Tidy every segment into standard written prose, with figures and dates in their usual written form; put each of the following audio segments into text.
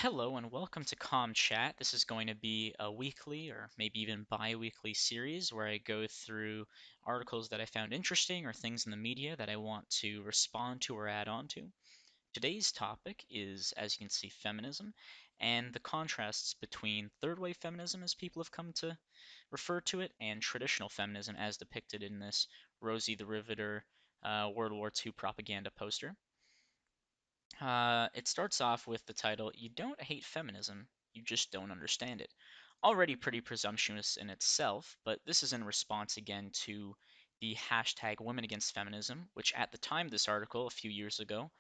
Hello and welcome to Com Chat. This is going to be a weekly or maybe even bi-weekly series where I go through articles that I found interesting or things in the media that I want to respond to or add on to. Today's topic is, as you can see, feminism and the contrasts between third wave feminism, as people have come to refer to it, and traditional feminism as depicted in this Rosie the Riveter World War II propaganda poster. It starts off with the title, You Don't Hate Feminism, You Just Don't Understand It. Already pretty presumptuous in itself, but this is in response again to the hashtag Women Against Feminism, which at the time of this article, a few years ago,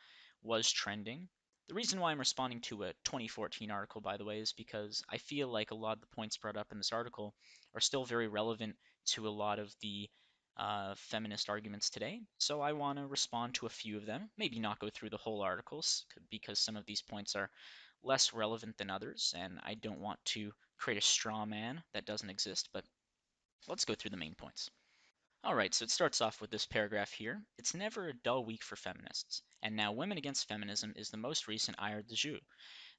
was trending. The reason why I'm responding to a 2014 article, by the way, is because I feel like a lot of the points brought up in this article are still very relevant to a lot of the feminist arguments today, so I want to respond to a few of them, maybe not go through the whole articles, because some of these points are less relevant than others, and I don't want to create a straw man that doesn't exist, but let's go through the main points. Alright, so it starts off with this paragraph here. It's never a dull week for feminists, and now Women Against Feminism is the most recent ire du jour.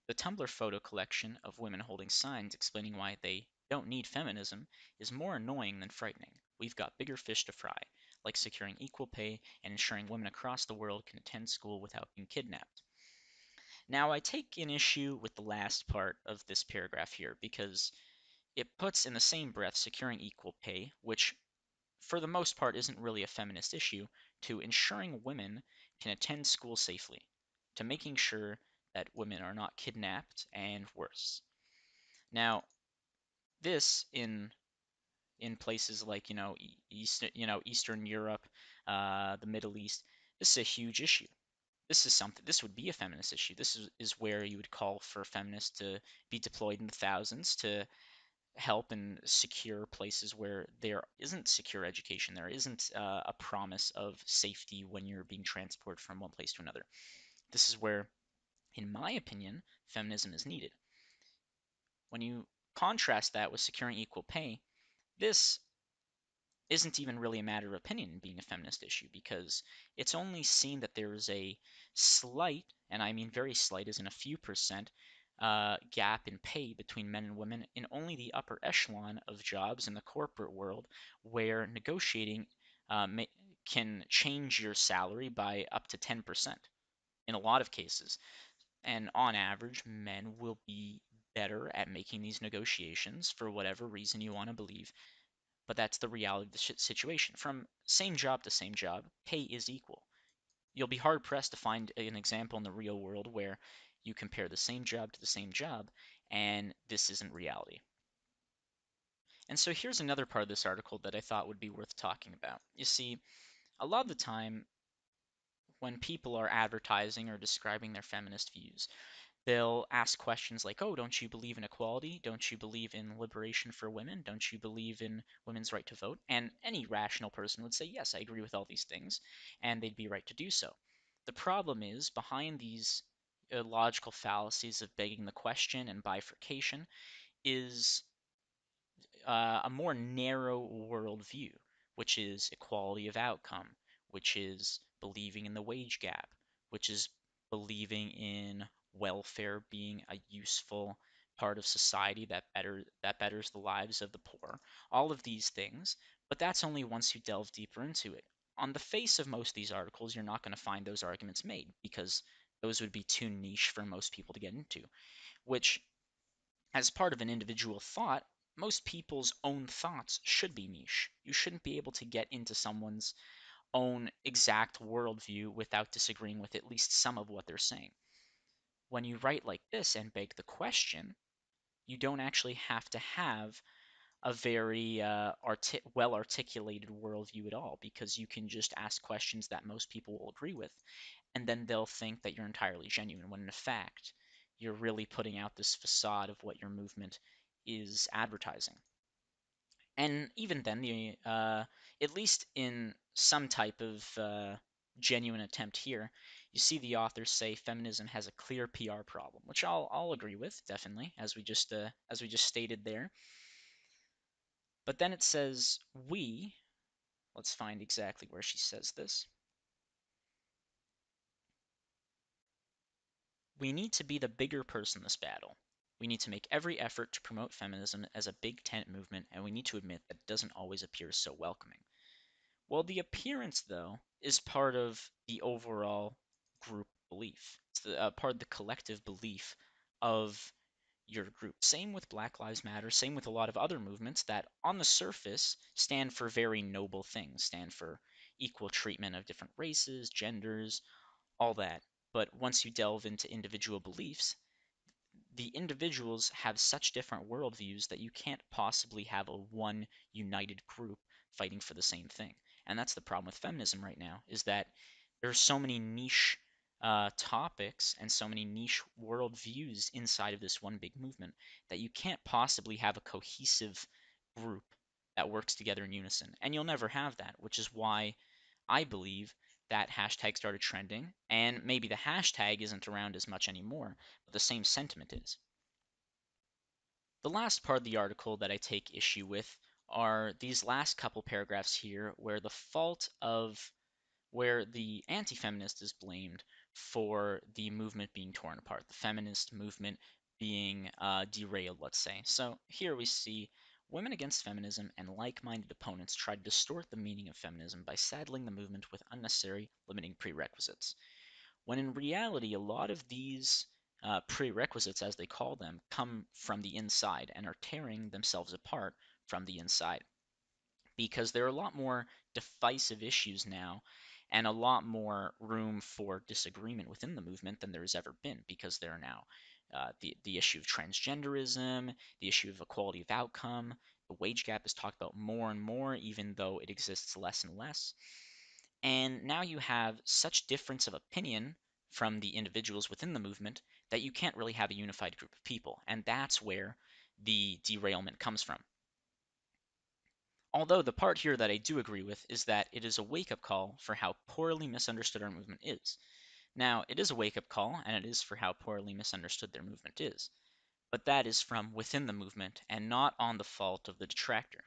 The Tumblr photo collection of women holding signs explaining why they don't need feminism is more annoying than frightening. We've got bigger fish to fry, like securing equal pay and ensuring women across the world can attend school without being kidnapped. Now, I take an issue with the last part of this paragraph here because it puts in the same breath securing equal pay, which for the most part isn't really a feminist issue, to ensuring women can attend school safely, to making sure that women are not kidnapped and worse. Now, this in places like Eastern Europe, the Middle East, this is a huge issue. This would be a feminist issue. This is where you would call for feminists to be deployed in the thousands to help and secure places where there isn't secure education, there isn't a promise of safety when you're being transported from one place to another. This is where, in my opinion, feminism is needed. When you contrast that with securing equal pay, this isn't even really a matter of opinion being a feminist issue because it's only seen that there is a slight, and I mean very slight, as in a few percent, gap in pay between men and women in only the upper echelon of jobs in the corporate world where negotiating uh, may, can change your salary by up to 10% in a lot of cases. And on average, men will be better at making these negotiations for whatever reason you want to believe, but that's the reality of the situation. From same job to same job, pay is equal. You'll be hard pressed to find an example in the real world where you compare the same job to the same job and this isn't reality. And so here's another part of this article that I thought would be worth talking about. You see, a lot of the time when people are advertising or describing their feminist views, they'll ask questions like, oh, don't you believe in equality? Don't you believe in liberation for women? Don't you believe in women's right to vote? And any rational person would say, yes, I agree with all these things, and they'd be right to do so. The problem is, behind these logical fallacies of begging the question and bifurcation is a more narrow worldview, which is equality of outcome, which is believing in the wage gap, which is believing in welfare being a useful part of society that betters the lives of the poor. All of these things, but that's only once you delve deeper into it. On the face of most of these articles, you're not going to find those arguments made because those would be too niche for most people to get into, which as part of an individual thought, most people's own thoughts should be niche. You shouldn't be able to get into someone's own exact worldview without disagreeing with at least some of what they're saying. When you write like this and beg the question, you don't actually have to have a very well articulated worldview at all because you can just ask questions that most people will agree with, and then they'll think that you're entirely genuine, when in fact, you're really putting out this facade of what your movement is advertising. And even then, at least in some type of genuine attempt here, you see the authors say feminism has a clear PR problem, which I'll agree with definitely, as we just stated there. But then it says we. Let's find exactly where she says this. We need to be the bigger person in this battle. We need to make every effort to promote feminism as a big tent movement, and we need to admit that it doesn't always appear so welcoming. Well, the appearance, though, is part of the overall group belief. It's part of the collective belief of your group. Same with Black Lives Matter, same with a lot of other movements that, on the surface, stand for very noble things, stand for equal treatment of different races, genders, all that. But once you delve into individual beliefs, the individuals have such different worldviews that you can't possibly have a one united group fighting for the same thing. And that's the problem with feminism right now, is that there are so many niche topics and so many niche worldviews inside of this one big movement that you can't possibly have a cohesive group that works together in unison. And you'll never have that, which is why I believe that hashtag started trending, and maybe the hashtag isn't around as much anymore, but the same sentiment is. The last part of the article that I take issue with are these last couple paragraphs here where where the anti-feminist is blamed for the movement being torn apart, the feminist movement being derailed, let's say. So here we see women against feminism and like-minded opponents try to distort the meaning of feminism by saddling the movement with unnecessary limiting prerequisites. When in reality, a lot of these prerequisites, as they call them, come from the inside and are tearing themselves apart from the inside because there are a lot more divisive issues now and a lot more room for disagreement within the movement than there's ever been because there are now the issue of transgenderism, the issue of equality of outcome. The wage gap is talked about more and more, even though it exists less and less. And now you have such difference of opinion from the individuals within the movement that you can't really have a unified group of people. And that's where the derailment comes from. Although the part here that I do agree with is that it is a wake-up call for how poorly misunderstood our movement is. Now, it is a wake-up call, and it is for how poorly misunderstood their movement is. But that is from within the movement and not on the fault of the detractor.